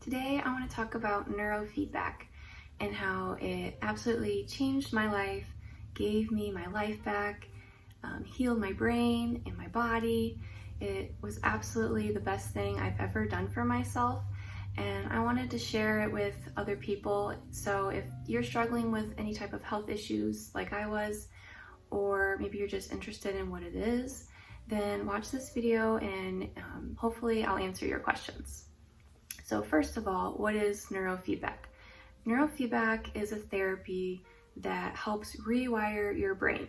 Today I want to talk about neurofeedback and how it absolutely changed my life, gave me my life back, healed my brain and my body. It was absolutely the best thing I've ever done for myself, and I wanted to share it with other people. So if you're struggling with any type of health issues like I was, or maybe you're just interested in what it is, then watch this video and hopefully I'll answer your questions. So first of all, what is neurofeedback? Neurofeedback is a therapy that helps rewire your brain.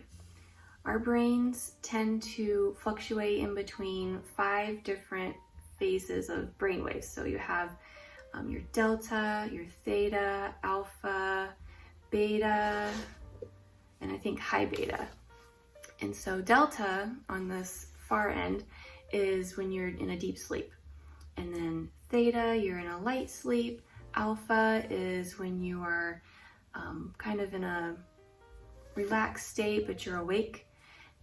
Our brains tend to fluctuate in between 5 different phases of brainwaves. So you have your delta, your theta, alpha, beta, and I think high beta. And so delta on this far end is when you're in a deep sleep. And then theta, you're in a light sleep. Alpha is when you are kind of in a relaxed state, but you're awake.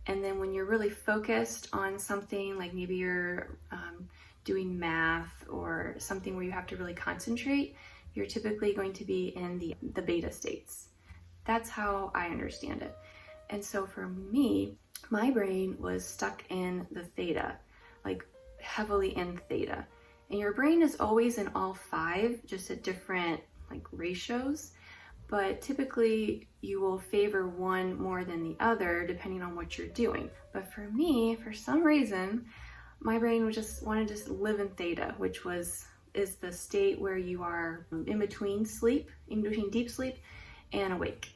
And then when you're really focused on something, like maybe you're doing math or something where you have to really concentrate, you're typically going to be in the beta states. That's how I understand it. And so for me, my brain was stuck in the theta, like heavily in theta. And your brain is always in all 5, just at different ratios, but typically you will favor one more than the other depending on what you're doing. But for me, for some reason, my brain would just want to just live in theta, which is the state where you are in between deep sleep and awake.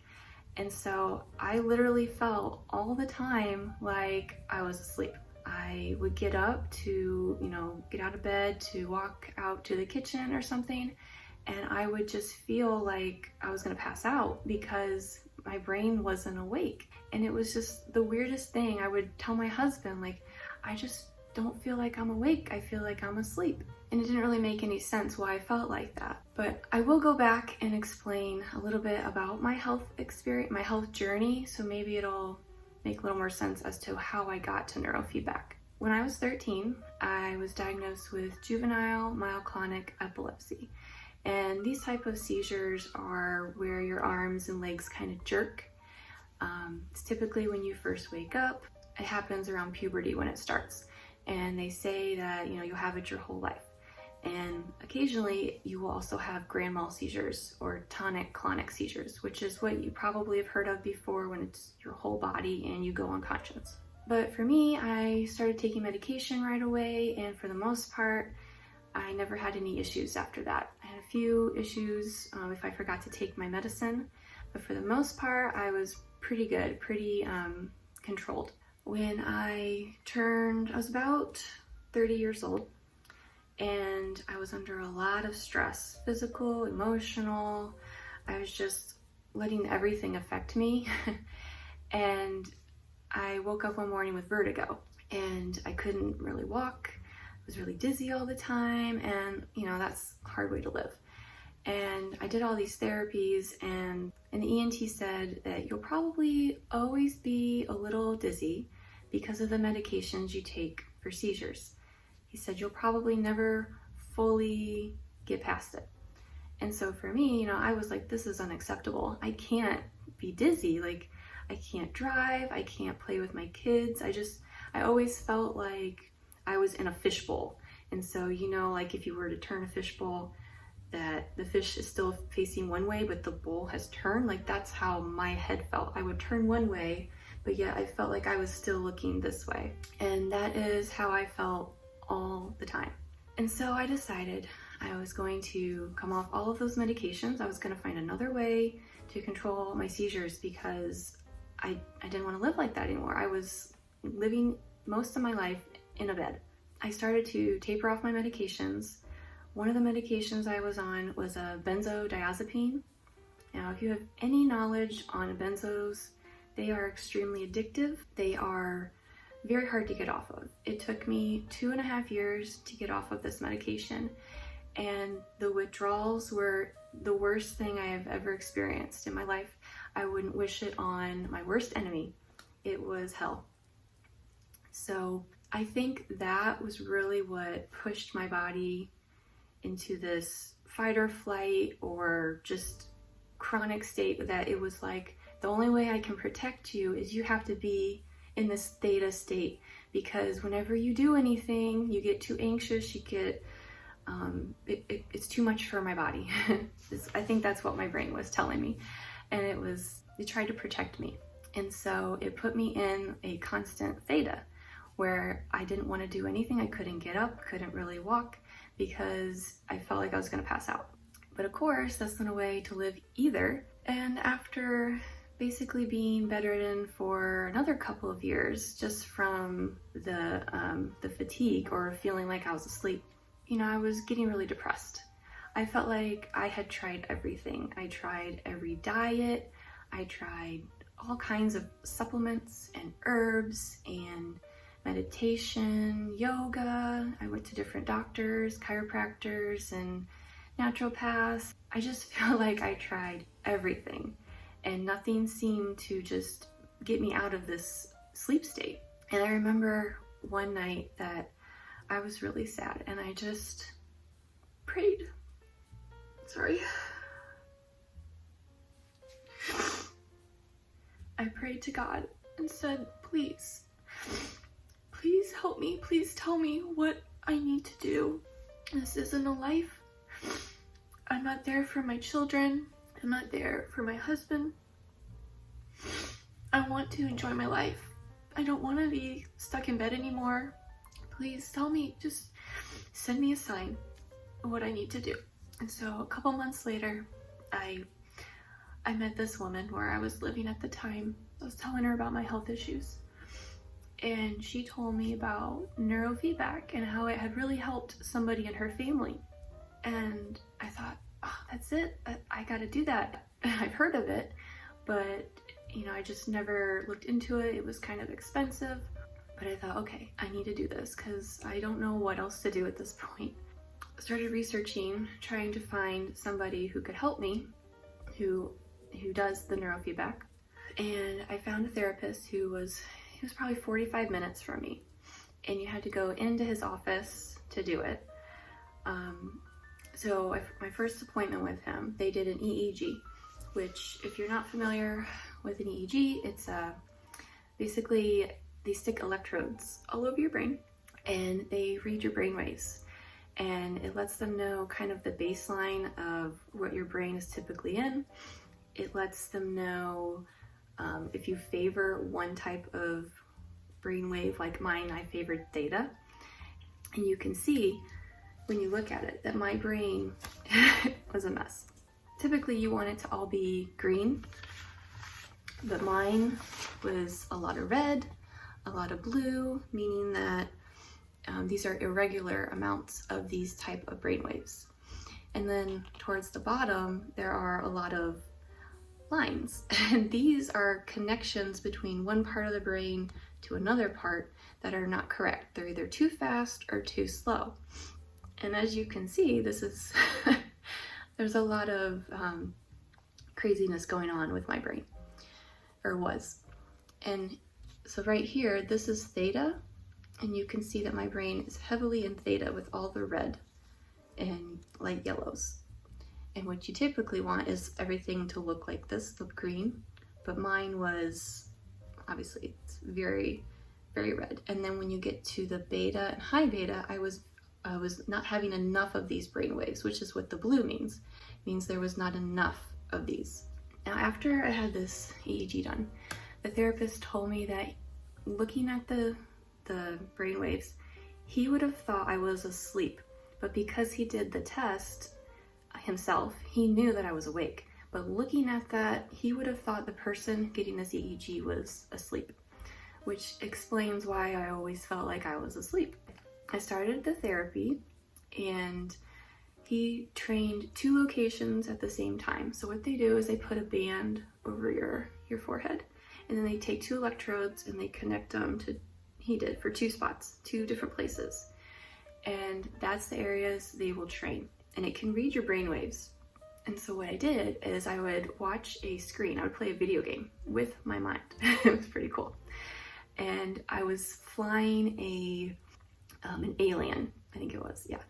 And so I literally felt all the time like I was asleep. I would get up to, get out of bed to walk out to the kitchen or something, and I would just feel like I was gonna pass out because my brain wasn't awake. And it was just the weirdest thing. I would tell my husband, I just don't feel like I'm awake. I feel like I'm asleep. And it didn't really make any sense why I felt like that. But I will go back and explain a little bit about my health experience, my health journey, so maybe it'll make a little more sense as to how I got to neurofeedback. When I was 13, I was diagnosed with juvenile myoclonic epilepsy. And these type of seizures are where your arms and legs kind of jerk. It's typically when you first wake up. It happens around puberty when it starts. And they say that, you'll have it your whole life. And occasionally you will also have grand mal seizures or tonic-clonic seizures, which is what you probably have heard of before when it's your whole body and you go unconscious. But for me, I started taking medication right away, and for the most part, I never had any issues after that. I had a few issues if I forgot to take my medicine, but for the most part, I was pretty good, pretty controlled. When I was about 30 years old, and I was under a lot of stress, physical, emotional. I was just letting everything affect me. And I woke up one morning with vertigo, and I couldn't really walk. I was really dizzy all the time, and that's a hard way to live. And I did all these therapies, and an ENT said that you'll probably always be a little dizzy because of the medications you take for seizures. He said you'll probably never fully get past it. And so for me, I was like, this is unacceptable. I can't be dizzy. I can't drive. I can't play with my kids. I always felt like I was in a fishbowl. And so, if you were to turn a fishbowl, that the fish is still facing one way, but the bowl has turned. That's how my head felt. I would turn one way, but yet I felt like I was still looking this way. And that is how I felt all the time. And so I decided I was going to come off all of those medications. I was going to find another way to control my seizures because I didn't want to live like that anymore. I was living most of my life in a bed. I started to taper off my medications. One of the medications I was on was a benzodiazepine. Now, if you have any knowledge on benzos, they are extremely addictive. They are very hard to get off of. It took me 2.5 years to get off of this medication, and the withdrawals were the worst thing I have ever experienced in my life. I wouldn't wish it on my worst enemy. It was hell. So I think that was really what pushed my body into this fight or flight or just chronic state that it was like, the only way I can protect you is you have to be in this theta state, because whenever you do anything, you get too anxious, you get, it's too much for my body. I think that's what my brain was telling me. And it tried to protect me. And so it put me in a constant theta where I didn't want to do anything. I couldn't get up, couldn't really walk, because I felt like I was going to pass out. But of course, that's not a way to live either. And after basically being bedridden for another couple of years, just from the fatigue or feeling like I was asleep, I was getting really depressed. I felt like I had tried everything. I tried every diet. I tried all kinds of supplements and herbs and meditation, yoga. I went to different doctors, chiropractors, and naturopaths. I just feel like I tried everything, and nothing seemed to just get me out of this sleep state. And I remember one night that I was really sad, and I just prayed. Sorry. I prayed to God and said, please help me. Please tell me what I need to do. This isn't a life. I'm not there for my children. I'm not there for my husband. I want to enjoy my life. I don't want to be stuck in bed anymore. Please tell me, just send me a sign of what I need to do. And so a couple months later, I met this woman where I was living at the time. I was telling her about my health issues. And she told me about neurofeedback and how it had really helped somebody in her family. And I thought, oh, that's it. I got to do that. I've heard of it, but I just never looked into it. It was kind of expensive, but I thought, okay, I need to do this because I don't know what else to do at this point. I started researching, trying to find somebody who could help me, who does the neurofeedback. And I found a therapist he was probably 45 minutes from me, and you had to go into his office to do it. So my first appointment with him, they did an EEG, which, if you're not familiar with an EEG, it's basically they stick electrodes all over your brain and they read your brain waves, and it lets them know kind of the baseline of what your brain is typically in. It lets them know if you favor one type of brainwave, like mine, I favored theta. And you can see when you look at it that my brain was a mess. Typically you want it to all be green, but mine was a lot of red, a lot of blue, meaning that these are irregular amounts of these type of brainwaves. And then towards the bottom, there are a lot of lines, and these are connections between one part of the brain to another part that are not correct. They're either too fast or too slow. And as you can see, this is there's a lot of craziness going on with my brain, or was. And so right here, this is theta, and you can see that my brain is heavily in theta with all the red and light yellows. And what you typically want is everything to look like this, look green, but mine was, obviously, it's very, very red. And then when you get to the beta and high beta, I was not having enough of these brain waves, which is what the blue means. It means there was not enough of these. Now, after I had this EEG done, the therapist told me that looking at the brain waves, he would have thought I was asleep, but because he did the test himself, he knew that I was awake. But looking at that, he would have thought the person getting this EEG was asleep, which explains why I always felt like I was asleep. I started the therapy, and he trained 2 locations at the same time. So what they do is they put a band over your forehead, and then they take 2 electrodes and they connect them to, he did, for 2 spots, 2 different places. And that's the areas they will train. And it can read your brain waves. And so what I did is I would watch a screen. I would play a video game with my mind. It was pretty cool. And I was flying an alien, I think it was, yeah,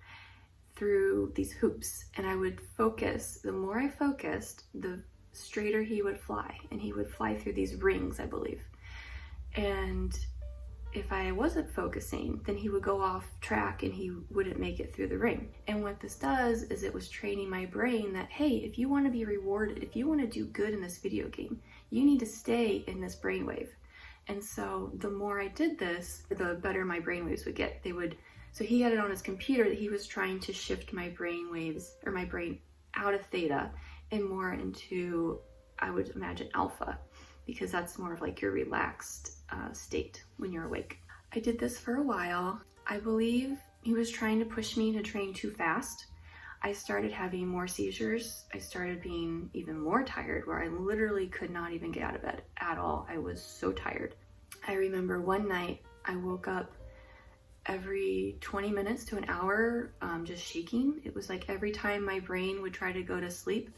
through these hoops, and I would focus. The more I focused, the straighter he would fly, and he would fly through these rings, I believe. And if I wasn't focusing, then he would go off track and he wouldn't make it through the ring. And what this does is it was training my brain that, hey, if you want to be rewarded, if you want to do good in this video game, you need to stay in this brainwave. And so the more I did this, the better my brainwaves would get. So he had it on his computer that he was trying to shift my brainwaves, or my brain, out of theta and more into, I would imagine, alpha, because that's more of like your relaxed state when you're awake. I did this for a while. I believe he was trying to push me to train too fast. I started having more seizures. I started being even more tired, where I literally could not even get out of bed at all. I was so tired. I remember one night I woke up every 20 minutes to an hour, just shaking. It was like every time my brain would try to go to sleep,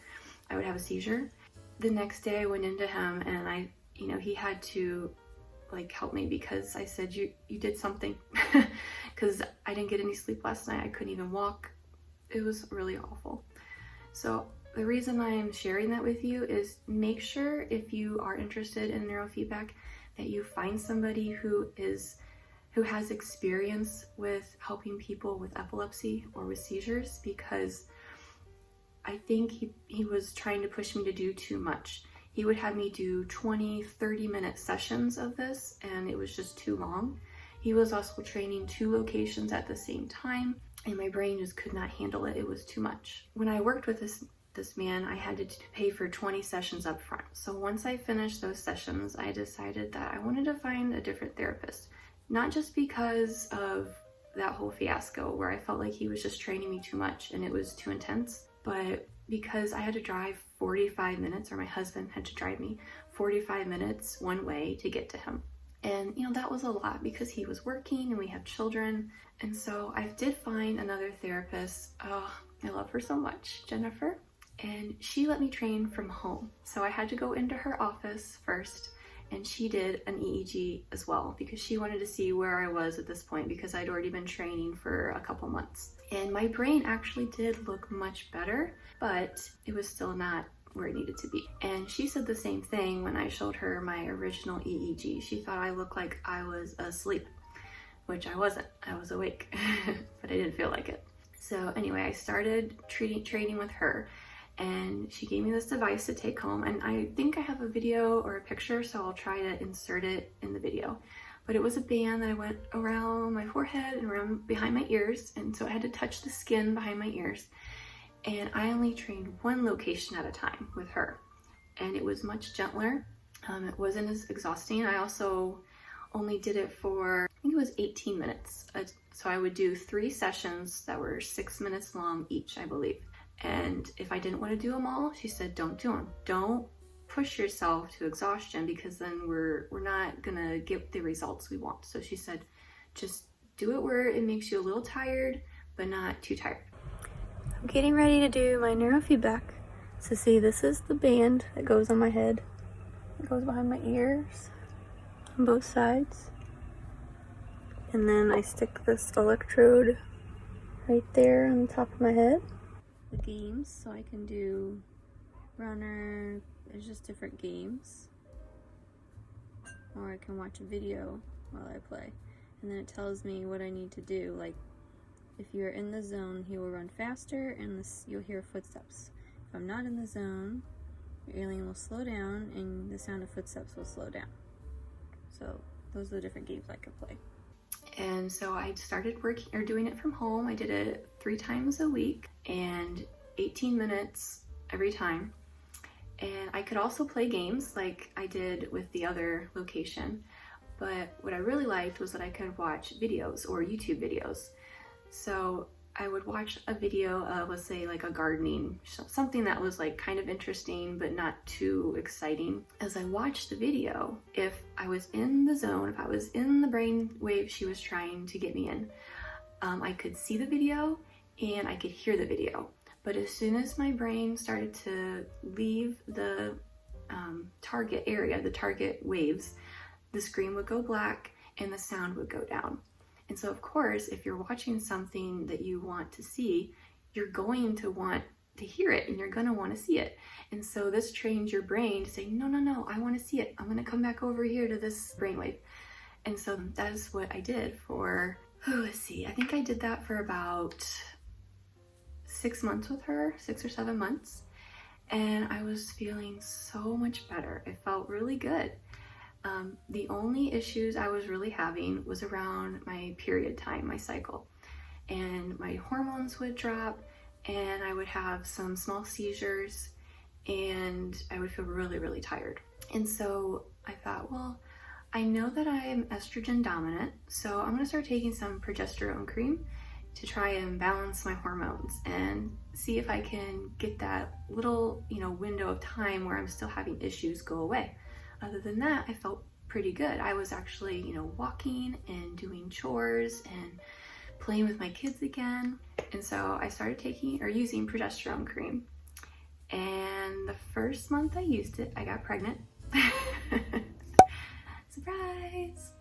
I would have a seizure. The next day I went into him, and he had to like help me, because I said, you did something, because I didn't get any sleep last night. I couldn't even walk. It was really awful. So the reason I'm sharing that with you is, make sure, if you are interested in neurofeedback, that you find somebody who has experience with helping people with epilepsy or with seizures, because I think he was trying to push me to do too much. He would have me do 20, 30-minute sessions of this, and it was just too long. He was also training 2 locations at the same time, and my brain just could not handle it. It was too much. When I worked with this man, I had to pay for 20 sessions up front. So once I finished those sessions, I decided that I wanted to find a different therapist. Not just because of that whole fiasco where I felt like he was just training me too much and it was too intense, but because I had to drive 45 minutes, or my husband had to drive me 45 minutes one way to get to him. And that was a lot, because he was working and we have children. And so I did find another therapist. Oh, I love her so much, Jennifer. And she let me train from home. So I had to go into her office first, and she did an EEG as well, because she wanted to see where I was at this point, because I'd already been training for a couple months. And my brain actually did look much better, but it was still not where it needed to be. And she said the same thing when I showed her my original EEG. She thought I looked like I was asleep, which I wasn't. I was awake, but I didn't feel like it. So anyway, I started training with her, and she gave me this device to take home, and I think I have a video or a picture, so I'll try to insert it in the video. But it was a band that I went around my forehead and around behind my ears, and so I had to touch the skin behind my ears. And I only trained 1 location at a time with her, and it was much gentler. It wasn't as exhausting. I also only did it for, I think it was 18 minutes. So I would do 3 sessions that were 6 minutes long each, I believe. And if I didn't want to do them all, she said, don't do them. Don't push yourself to exhaustion, because then we're not gonna get the results we want. So she said, just do it where it makes you a little tired, but not too tired. I'm getting ready to do my neurofeedback. So see, this is the band that goes on my head. It goes behind my ears on both sides. And then I stick this electrode right there on the top of my head. The games, so I can do runner, there's just different games. Or I can watch a video while I play. And then it tells me what I need to do. Like, if you're in the zone, he will run faster, and you'll hear footsteps. If I'm not in the zone, your alien will slow down, and the sound of footsteps will slow down. So those are the different games I could play. And so I started doing it from home. I did it 3 times a week and 18 minutes every time. And I could also play games like I did with the other location. But what I really liked was that I could watch videos or YouTube videos. So I would watch a video of, let's say, like a gardening, something that was like kind of interesting but not too exciting. As I watched the video, if I was in the zone, if I was in the brain wave she was trying to get me in, I could see the video and I could hear the video. But as soon as my brain started to leave the target area, the target waves, the screen would go black and the sound would go down. And so of course, if you're watching something that you want to see, you're going to want to hear it and you're going to want to see it. And so this trains your brain to say, no, I want to see it. I'm going to come back over here to this brainwave. And so that is what I did for, let's see, I think I did that for about 6 months with her, 6 or 7 months. And I was feeling so much better. It felt really good. The only issues I was really having was around my period time, my cycle. And my hormones would drop and I would have some small seizures and I would feel really, really tired. And so I thought, well, I know that I am estrogen dominant, so I'm gonna start taking some progesterone cream to try and balance my hormones and see if I can get that little, window of time where I'm still having issues go away. Other than that, I felt pretty good. I was actually, walking and doing chores and playing with my kids again. And so I started using progesterone cream. And the first month I used it, I got pregnant. Surprise!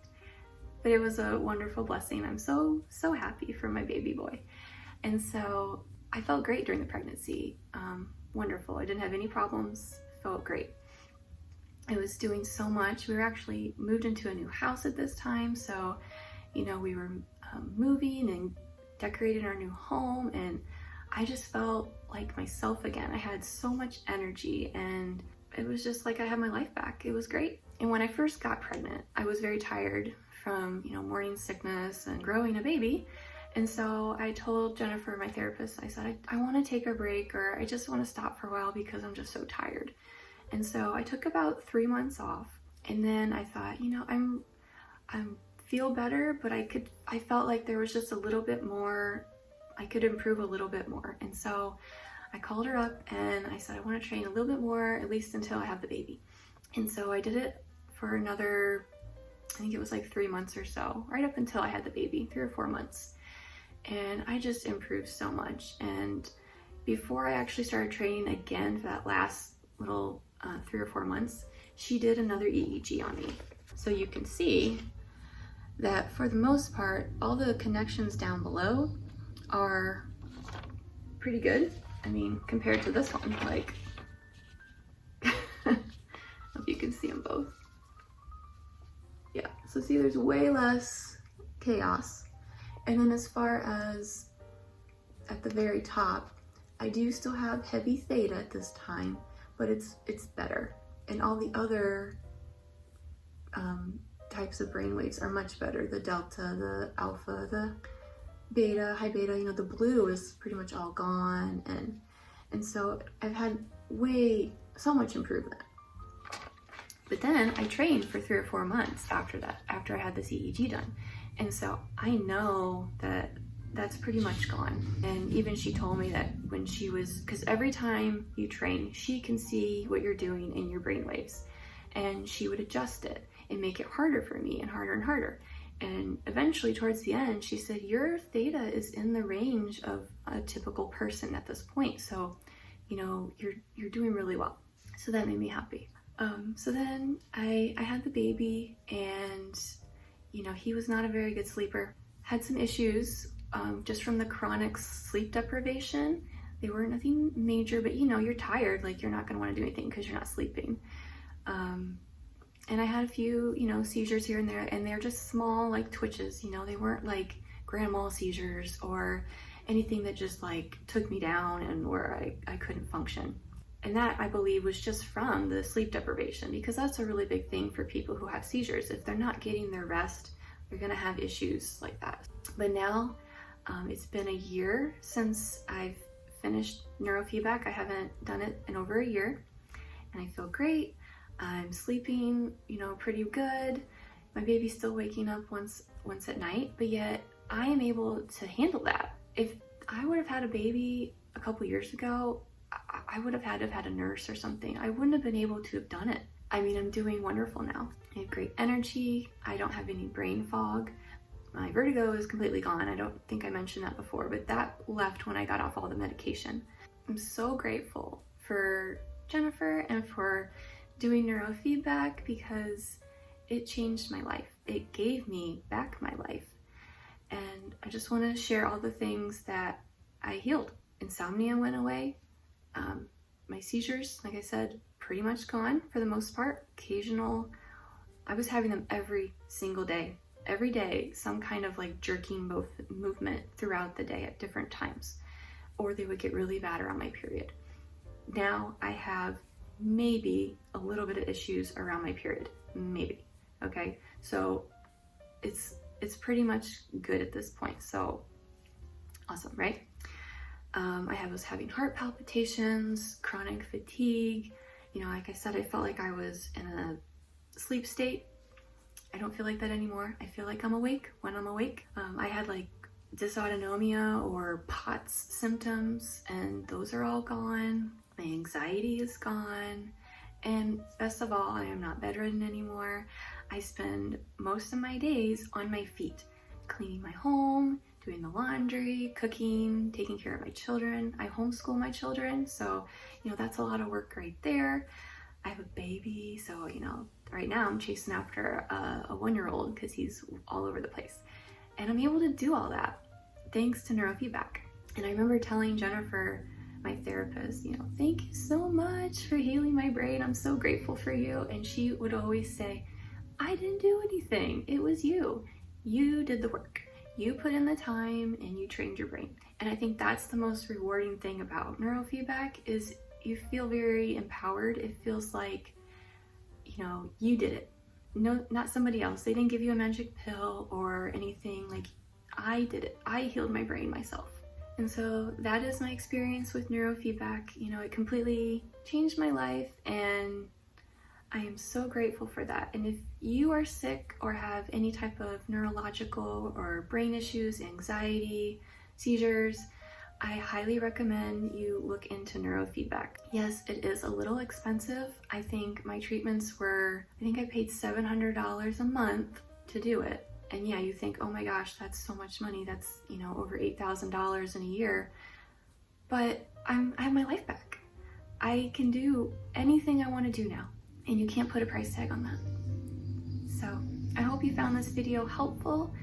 But it was a wonderful blessing. I'm so happy for my baby boy. And so I felt great during the pregnancy. Wonderful. I didn't have any problems. Felt great. I was doing so much. We were actually moved into a new house at this time. So, we were moving and decorating our new home. And I just felt like myself again. I had so much energy and it was just like I had my life back. It was great. And when I first got pregnant, I was very tired from, morning sickness and growing a baby. And so I told Jennifer, my therapist, I said, I want to take a break, or I just want to stop for a while because I'm just so tired. And so I took about 3 months off. And then I thought, I'm feel better, but I felt like there was just a little bit more, I could improve a little bit more. And so I called her up and I said, I want to train a little bit more, at least until I have the baby. And so I did it for another, I think it was like 3 months or so, right up until I had the baby, 3 or 4 months. And I just improved so much. And before I actually started training again for that last little 3 or 4 months, she did another EEG on me. So you can see that for the most part, all the connections down below are pretty good. I mean, compared to this one, like, hope you can see them both. Yeah, so see, there's way less chaos. And then as far as at the very top, I do still have heavy theta at this time, but it's better. And all the other types of brainwaves are much better. The delta, the alpha, the beta, high beta, the blue is pretty much all gone. And so I've had so much improvement. But then I trained for 3 or 4 months after that, after I had this EEG done. And so I know that that's pretty much gone. And even she told me that when she was, because every time you train, she can see what you're doing in your brain waves. And she would adjust it and make it harder for me and harder and harder. And eventually towards the end, she said, your theta is in the range of a typical person at this point. So, you're doing really well. So that made me happy. So then I had the baby and, he was not a very good sleeper. Had some issues just from the chronic sleep deprivation. They were nothing major, but you're tired. Like, you're not going to want to do anything because you're not sleeping. And I had a few, seizures here and there, and they're just small, like twitches. They weren't like grand mal seizures or anything that just like took me down and where I couldn't function. And that, I believe, was just from the sleep deprivation, because that's a really big thing for people who have seizures. If they're not getting their rest, they're going to have issues like that. But now, it's been a year since I've finished neurofeedback. I haven't done it in over a year, and I feel great. I'm sleeping, pretty good. My baby's still waking up once at night, but yet I am able to handle that. If I would have had a baby a couple years ago, I would have had to have had a nurse or something. I wouldn't have been able to have done it. I mean, I'm doing wonderful now. I have great energy. I don't have any brain fog. My vertigo is completely gone. I don't think I mentioned that before, but that left when I got off all the medication. I'm so grateful for Jennifer and for doing neurofeedback, because it changed my life. It gave me back my life. And I just want to share all the things that I healed insomnia went away. My seizures, like I said, pretty much gone for the most part. Occasional, I was having them every single day. Every day, some kind of like jerking movement throughout the day at different times, or they would get really bad around my period. Now I have maybe a little bit of issues around my period, maybe. Okay, so it's pretty much good at this point. So awesome, right? I was having heart palpitations, chronic fatigue. You know, like I said, I felt like I was in a sleep state. I don't feel like that anymore. I feel like I'm awake when I'm awake. I had like dysautonomia or POTS symptoms, and those are all gone. My anxiety is gone. And best of all, I am not bedridden anymore. I spend most of my days on my feet, cleaning my home, doing the laundry, cooking, taking care of my children. I homeschool my children, so, you know, that's a lot of work right there. I have a baby, so, you know, right now I'm chasing after a 1-year-old because he's all over the place. And I'm able to do all that thanks to neurofeedback. And I remember telling Jennifer, my therapist, you know, thank you so much for healing my brain. I'm so grateful for you. And she would always say, I didn't do anything. It was you. You did the work. You put in the time and you trained your brain. And I think that's the most rewarding thing about neurofeedback is you feel very empowered. It feels like, you know, you did it. No, not somebody else. They didn't give you a magic pill or anything. Like, I did it. I healed my brain myself. And so that is my experience with neurofeedback. You know, it completely changed my life, and I am so grateful for that. And if you are sick or have any type of neurological or brain issues, anxiety, seizures, I highly recommend you look into neurofeedback. Yes, it is a little expensive. I think my treatments were, I think I paid $700 a month to do it. And yeah, you think, oh my gosh, that's so much money. That's, you know, over $8,000 in a year. But I have my life back. I can do anything I want to do now. And you can't put a price tag on that. So I hope you found this video helpful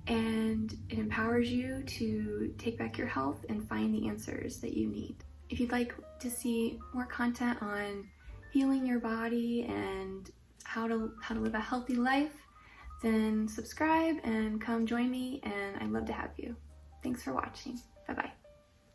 and it empowers you to take back your health and find the answers that you need. If you'd like to see more content on healing your body and how to live a healthy life, then subscribe and come join me, and I'd love to have you. Thanks for watching. Bye-bye.